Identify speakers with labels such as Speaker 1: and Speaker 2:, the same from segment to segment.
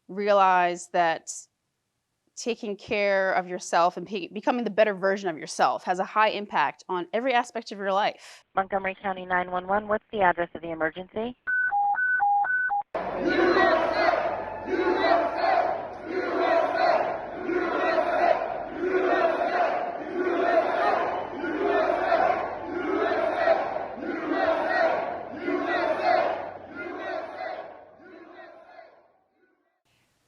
Speaker 1: realize that taking care of yourself and becoming the better version of yourself has a high impact on every aspect of your life.
Speaker 2: Montgomery County 911, what's the address of the emergency?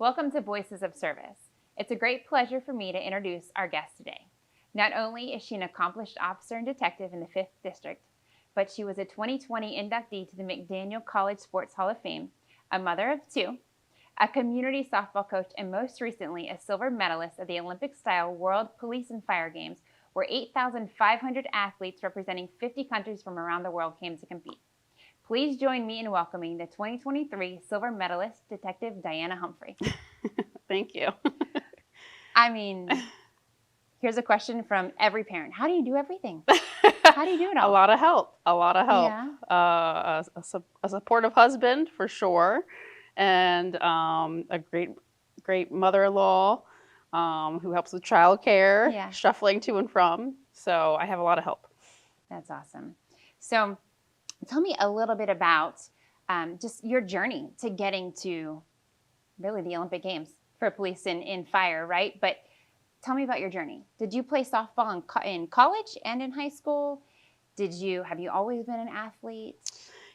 Speaker 3: Welcome to Voices of Service. It's a great pleasure for me to introduce our guest today. Not only is she an accomplished officer and detective in the 5th District, but she was a 2020 inductee to the McDaniel College Sports Hall of Fame, a mother of 2, a community softball coach, and most recently a silver medalist at the Olympic-style World Police and Fire Games, where 8,500 athletes representing 50 countries from around the world came to compete. Please join me in welcoming the 2023 silver medalist, Detective Diana Humphrey.
Speaker 1: Thank you.
Speaker 3: I mean, here's a question from every parent. How do you do everything? How do you do it all?
Speaker 1: A lot of help.
Speaker 3: Yeah.
Speaker 1: A supportive husband, for sure, and a great mother-in-law who helps with childcare,
Speaker 3: Yeah.
Speaker 1: shuffling to and from. So I have a lot of help.
Speaker 3: That's awesome. So tell me a little bit about just your journey to getting to really the Olympic Games for police and in fire, right? But tell me about your journey. Did you play softball in college and in high school? Have you always been an athlete?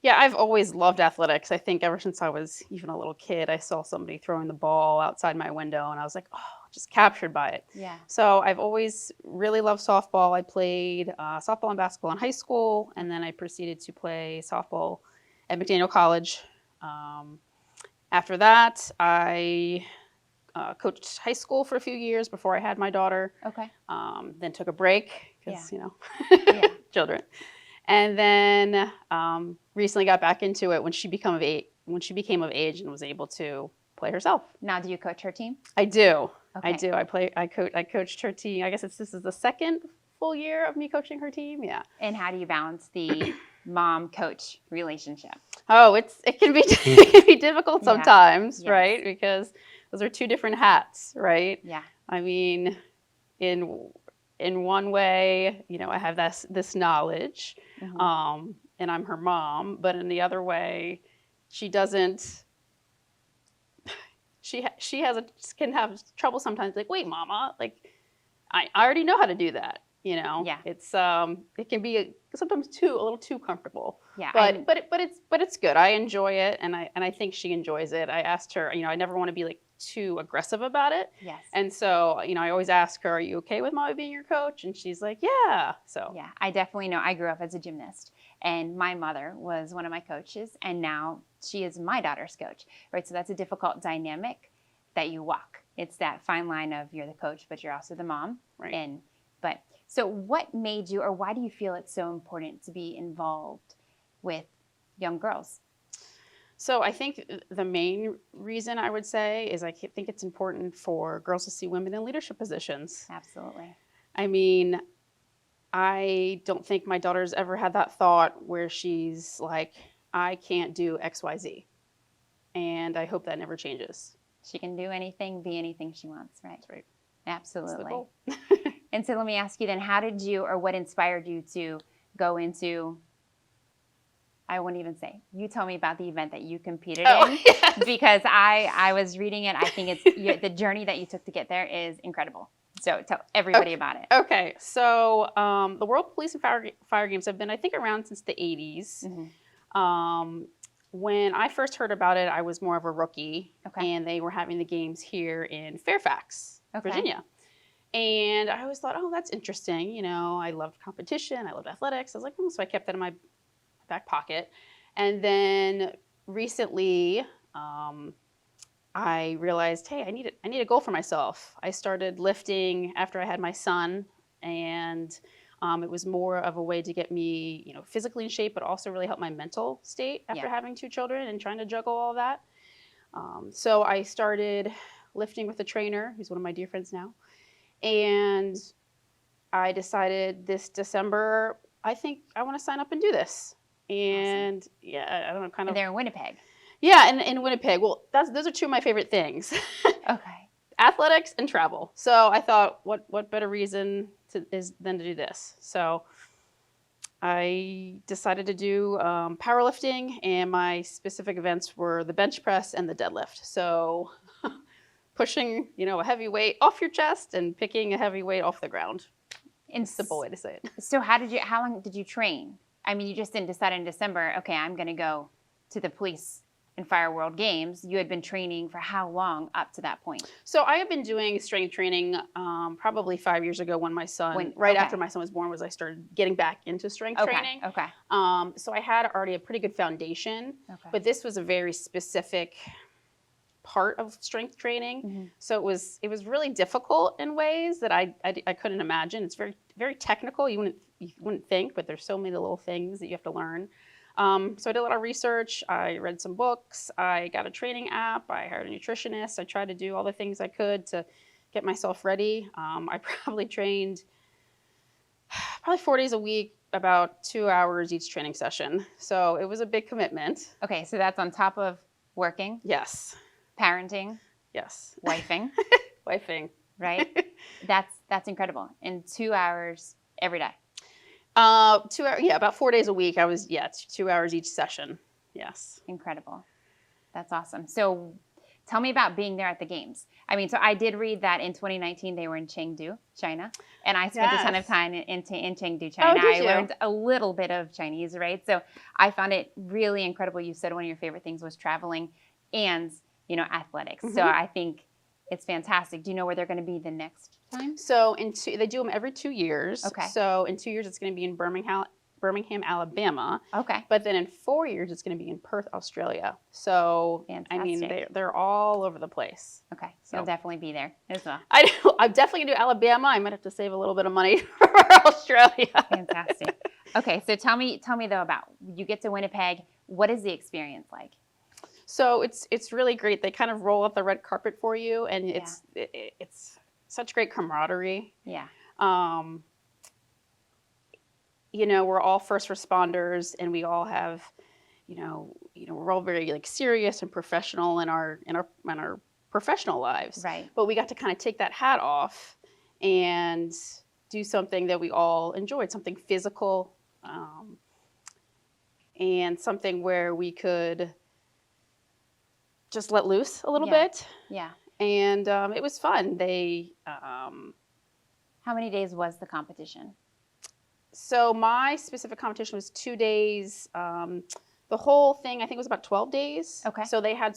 Speaker 1: Yeah, I've always loved athletics. I think ever since I was even a little kid, I saw somebody throwing the ball outside my window and I was like, oh, just captured by it.
Speaker 3: Yeah.
Speaker 1: So I've always really loved softball. I played softball and basketball in high school, and then I proceeded to play softball at McDaniel College. After that, I coached high school for a few years before I had my daughter.
Speaker 3: Okay.
Speaker 1: Then took a break because,
Speaker 3: Yeah.
Speaker 1: children. And then recently got back into it when she became of age and was able to play herself.
Speaker 3: Now, do you coach her team?
Speaker 1: I do.
Speaker 3: Okay.
Speaker 1: I do. I coached her team. I guess this is the second full year of me coaching her team. Yeah.
Speaker 3: And how do you balance the mom-coach relationship?
Speaker 1: Oh, it can be it can be difficult
Speaker 3: Yeah.
Speaker 1: sometimes,
Speaker 3: Yes.
Speaker 1: right? Because those are two different hats, right?
Speaker 3: Yeah.
Speaker 1: I mean, in one way, I have this knowledge,
Speaker 3: Mhm.
Speaker 1: and I'm her mom, but in the other way, she doesn't. She can have trouble sometimes. Like, wait, mama, like I already know how to do that.
Speaker 3: Yeah.
Speaker 1: It's it can be sometimes a little too comfortable.
Speaker 3: Yeah.
Speaker 1: But it's good. I enjoy it, and I think she enjoys it. I asked her, I never want to be like too aggressive about it.
Speaker 3: Yes.
Speaker 1: And so, I always ask her, are you okay with mommy being your coach? And she's like, yeah. So
Speaker 3: Yeah, I definitely know. I grew up as a gymnast, and my mother was one of my coaches, and now she is my daughter's coach, right? So that's a difficult dynamic that you walk. It's that fine line of you're the coach, but you're also the mom.
Speaker 1: Right.
Speaker 3: So what made you, or why do you feel it's so important to be involved with young girls?
Speaker 1: So I think the main reason I would say is I think it's important for girls to see women in leadership positions.
Speaker 3: Absolutely.
Speaker 1: I mean, I don't think my daughter's ever had that thought where she's like, I can't do XYZ. And I hope that never changes.
Speaker 3: She can do anything, be anything she wants, right?
Speaker 1: That's right. That's
Speaker 3: Absolutely.
Speaker 1: the goal.
Speaker 3: And so let me ask you then, how did you, or what inspired you to go into, I won't even say, you tell me about the event that you competed in,
Speaker 1: Yes.
Speaker 3: because I was reading it. I think it's the journey that you took to get there is incredible. So tell everybody about it.
Speaker 1: Okay, so the World Police and Fire Games have been, I think, around since the 80s.
Speaker 3: Mm-hmm.
Speaker 1: When I first heard about it, I was more of a rookie,
Speaker 3: Okay.
Speaker 1: and they were having the games here in Fairfax,
Speaker 3: Okay.
Speaker 1: Virginia. And I always thought, oh, that's interesting. I loved competition. I loved athletics. I was like, so I kept that in my back pocket. And then recently, I realized, hey, I need a goal for myself. I started lifting after I had my son, and it was more of a way to get me, physically in shape, but also really help my mental state after having 2 children and trying to juggle all that. So I started lifting with a trainer, who's one of my dear friends now, and I decided this December, I think I want to sign up and do this. And
Speaker 3: Awesome.
Speaker 1: yeah, I don't know, kind of.
Speaker 3: And they're in Winnipeg.
Speaker 1: Yeah, in Winnipeg. Well, those are two of my favorite things.
Speaker 3: Okay.
Speaker 1: Athletics and travel. So I thought, what better reason than to do this? So I decided to do powerlifting, and my specific events were the bench press and the deadlift. So pushing, a heavy weight off your chest and picking a heavy weight off the ground.
Speaker 3: And
Speaker 1: Simple way to say it.
Speaker 3: so how long did you train? I mean, you just didn't decide in December, okay, I'm going to go to the police and fire world games. You had been training for how long up to that point?
Speaker 1: So I have been doing strength training probably 5 years ago when my son, right
Speaker 3: okay.
Speaker 1: after my son was born, was I started getting back into strength training.
Speaker 3: Okay.
Speaker 1: So I had already a pretty good foundation,
Speaker 3: Okay.
Speaker 1: but this was a very specific part of strength training.
Speaker 3: Mm-hmm.
Speaker 1: So it was really difficult in ways that I couldn't imagine. It's very, very technical. You wouldn't think, but there's so many little things that you have to learn. So I did a lot of research. I read some books. I got a training app. I hired a nutritionist. I tried to do all the things I could to get myself ready. I probably trained 4 days a week, about 2 hours each training session. So it was a big commitment.
Speaker 3: Okay, so that's on top of working,
Speaker 1: Yes.
Speaker 3: parenting,
Speaker 1: Yes.
Speaker 3: wifing,
Speaker 1: Wifing.
Speaker 3: right? That's incredible. In 2 hours every day.
Speaker 1: 2 hours, yeah, about 4 days a week. I was, 2 hours each session. Yes.
Speaker 3: Incredible. That's awesome. So tell me about being there at the games. I mean, so I did read that in 2019 they were in Chengdu, China, and I spent a ton of
Speaker 1: Yes.
Speaker 3: time in Chengdu, China.
Speaker 1: did
Speaker 3: I
Speaker 1: you?
Speaker 3: learned a little bit of Chinese, right? So I found it really incredible. You said one of your favorite things was traveling and, athletics. So
Speaker 1: Mhm.
Speaker 3: I think it's fantastic. Do you know where they're going to be the next time?
Speaker 1: So they do them every 2 years.
Speaker 3: Okay.
Speaker 1: So in 2 years, it's going to be in Birmingham, Alabama.
Speaker 3: Okay.
Speaker 1: But then in 4 years, it's going to be in Perth, Australia. So I mean,
Speaker 3: Fantastic.
Speaker 1: they're all over the place.
Speaker 3: Okay.
Speaker 1: So-
Speaker 3: You'll definitely be there as well.
Speaker 1: I'm definitely going to do Alabama. I might have to save a little bit of money for Australia.
Speaker 3: Fantastic. Okay, so tell me though about you get to Winnipeg. What is the experience like?
Speaker 1: So it's really great. They kind of roll out the red carpet for you, and it's such great camaraderie.
Speaker 3: Yeah.
Speaker 1: We're all first responders, and we all have, we're all very serious and professional in our professional lives.
Speaker 3: Right.
Speaker 1: But we got to kind of take that hat off and do something that we all enjoyed, something physical, and something where we could just let loose a little bit.
Speaker 3: Yeah.
Speaker 1: And it was fun.
Speaker 3: How many days was the competition?
Speaker 1: So my specific competition was 2 days. The whole thing, I think, was about 12 days.
Speaker 3: Okay.
Speaker 1: So they had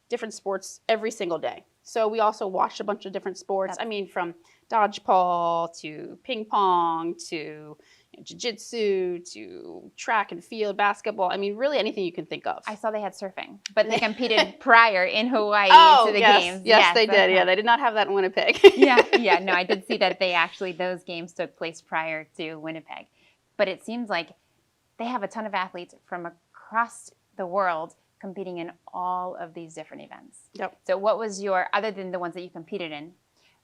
Speaker 1: different sports every single day. So we also watched a bunch of different sports. From dodgeball to ping pong to jiu-jitsu to track and field basketball. Really anything you can think of.
Speaker 3: I saw they had surfing, but they competed prior in Hawaii to the
Speaker 1: yes,
Speaker 3: games.
Speaker 1: Yes, they did.
Speaker 3: Okay.
Speaker 1: Yeah, they did not have that in Winnipeg.
Speaker 3: yeah. No, I did see that those games took place prior to Winnipeg. But it seems like they have a ton of athletes from across the world competing in all of these different events.
Speaker 1: Yep.
Speaker 3: So what was other than the ones that you competed in,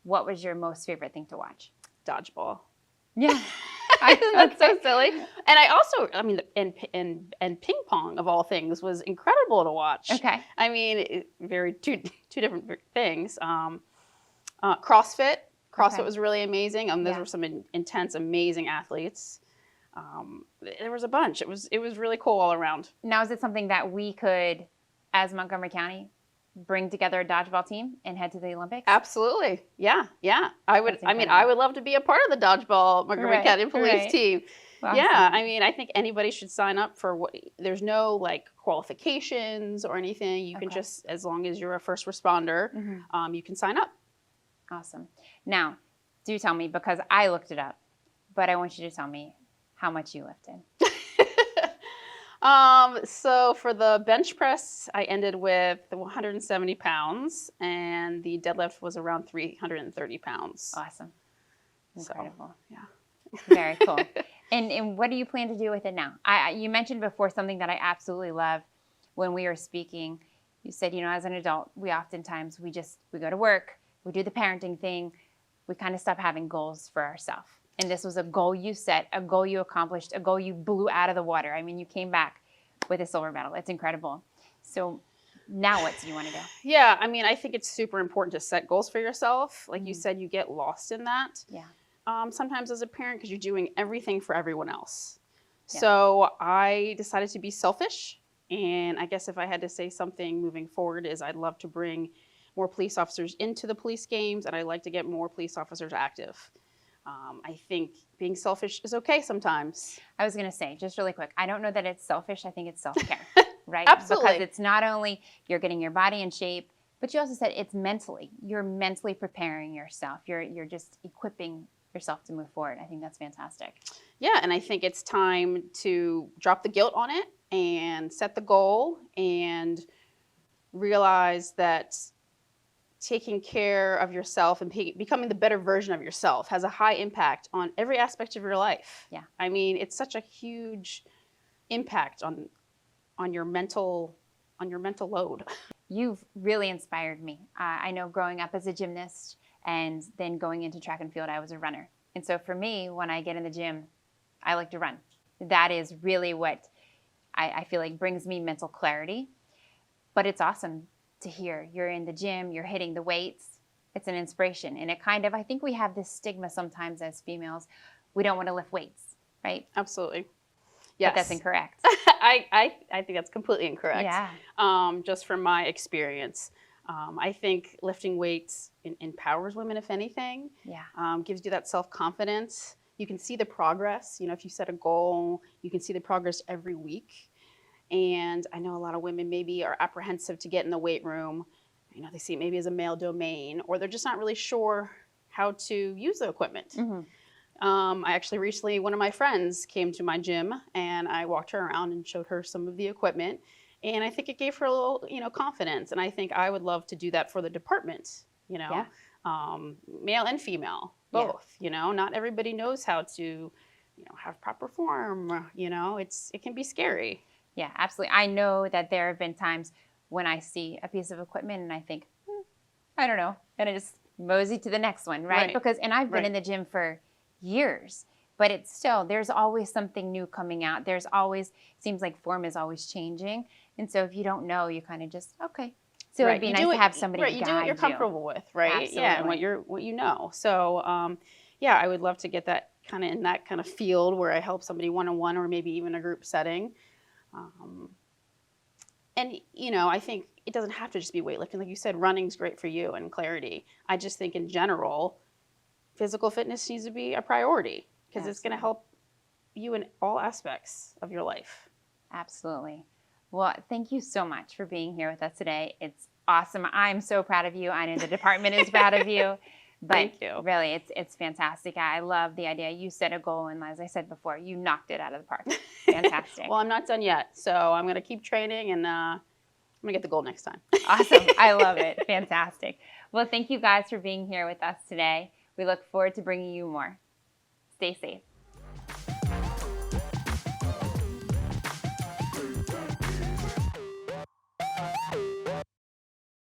Speaker 3: what was your most favorite thing to watch?
Speaker 1: Dodgeball.
Speaker 3: Yeah.
Speaker 1: That's so silly. And I also, and ping pong of all things was incredible to watch.
Speaker 3: Okay.
Speaker 1: Two different things. CrossFit
Speaker 3: Okay.
Speaker 1: was really amazing. Those were some intense, amazing athletes. There was a bunch. It was really cool all around.
Speaker 3: Now, is it something that we could, as Montgomery County, bring together a dodgeball team and head to the Olympics?
Speaker 1: Absolutely. Yeah. I would.
Speaker 3: That's incredible.
Speaker 1: I would love to be a part of the dodgeball Montgomery County Police team.
Speaker 3: Awesome.
Speaker 1: Yeah. I think anybody should sign up for there's no qualifications or anything. You can just, as long as you're a first responder, you can sign up.
Speaker 3: Awesome. Now, do tell me, because I looked it up, but I want you to tell me how much you lifted.
Speaker 1: So for the bench press, I ended with 170 pounds, and the deadlift was around 330 pounds.
Speaker 3: Awesome. Incredible.
Speaker 1: So, yeah.
Speaker 3: Very cool. And what do you plan to do with it now? You mentioned before something that I absolutely love when we were speaking. You said, as an adult, we oftentimes, we go to work, we do the parenting thing, we kind of stop having goals for ourselves. And this was a goal you set, a goal you accomplished, a goal you blew out of the water. You came back with a silver medal. It's incredible. So now what do you want to do?
Speaker 1: Yeah, I mean, I think it's super important to set goals for yourself. Like you
Speaker 3: Mhm.
Speaker 1: said, you get lost in that.
Speaker 3: Yeah.
Speaker 1: Sometimes as a parent because you're doing everything for everyone else.
Speaker 3: Yeah.
Speaker 1: So I decided to be selfish. And I guess if I had to say something moving forward is I'd love to bring more police officers into the police games and I'd like to get more police officers active. I think being selfish is okay sometimes.
Speaker 3: I was going to say, just really quick, I don't know that it's selfish. I think it's self-care, right? Because
Speaker 1: Absolutely.
Speaker 3: it's not only you're getting your body in shape, but you also said it's mentally. You're mentally preparing yourself. You're just equipping yourself to move forward. I think that's fantastic.
Speaker 1: Yeah, and I think it's time to drop the guilt on it and set the goal and realize that taking care of yourself and becoming the better version of yourself has a high impact on every aspect of your life.
Speaker 3: Yeah.
Speaker 1: I mean, it's such a huge impact on your mental load.
Speaker 3: You've really inspired me. I know growing up as a gymnast and then going into track and field, I was a runner. And so for me, when I get in the gym, I like to run. That is really what I feel like brings me mental clarity. But it's awesome to hear you're in the gym, you're hitting the weights. It's an inspiration. And it kind of, I think we have this stigma sometimes as females. We don't want to lift weights, right?
Speaker 1: Absolutely. Yes.
Speaker 3: But that's incorrect.
Speaker 1: I think that's completely incorrect.
Speaker 3: Yeah.
Speaker 1: Just from my experience. I think lifting weights empowers women, if anything.
Speaker 3: Yeah.
Speaker 1: Gives you that self-confidence. You can see the progress. You know, if you set a goal, you can see the progress every week. And I know a lot of women maybe are apprehensive to get in the weight room. You know, they see it maybe as a male domain, or they're just not really sure how to use the equipment.
Speaker 3: Mm-hmm.
Speaker 1: I actually recently, one of my friends came to my gym and I walked her around and showed her some of the equipment. And I think it gave her a little, confidence. And I think I would love to do that for the department,
Speaker 3: Yeah.
Speaker 1: Male and female,
Speaker 3: Yeah.
Speaker 1: both, not everybody knows how to, have proper form, it can be scary.
Speaker 3: Yeah, absolutely. I know that there have been times when I see a piece of equipment and I think, I don't know, and I just mosey to the next one, right?
Speaker 1: Right.
Speaker 3: Because, and I've been
Speaker 1: Right.
Speaker 3: in the gym for years, but it's still, there's always something new coming out. There's always, seems like form is always changing. And so if you don't know, you kind of just, okay. So it'd be nice to have somebody
Speaker 1: right.
Speaker 3: to
Speaker 1: You
Speaker 3: guide
Speaker 1: do what you're comfortable with, right? Yeah, and
Speaker 3: Absolutely.
Speaker 1: what you know. So, yeah, I would love to get that kind of in that kind of field where I help somebody one-on-one or maybe even a group setting. And I think it doesn't have to just be weightlifting. Like you said, running's great for you and clarity. I just think in general, physical fitness needs to be a priority because it's going to help you in all aspects of your life.
Speaker 3: Absolutely. Well, thank you so much for being here with us today. It's awesome. I'm so proud of you. I know the department is proud of you. But
Speaker 1: Thank you.
Speaker 3: really, it's fantastic. I love the idea. You set a goal, and as I said before, you knocked it out of the park. Fantastic.
Speaker 1: Well, I'm not done yet, so I'm going to keep training, and I'm going to get the goal next time.
Speaker 3: Awesome. I love it. Fantastic. Well, thank you guys for being here with us today. We look forward to bringing you more. Stay safe.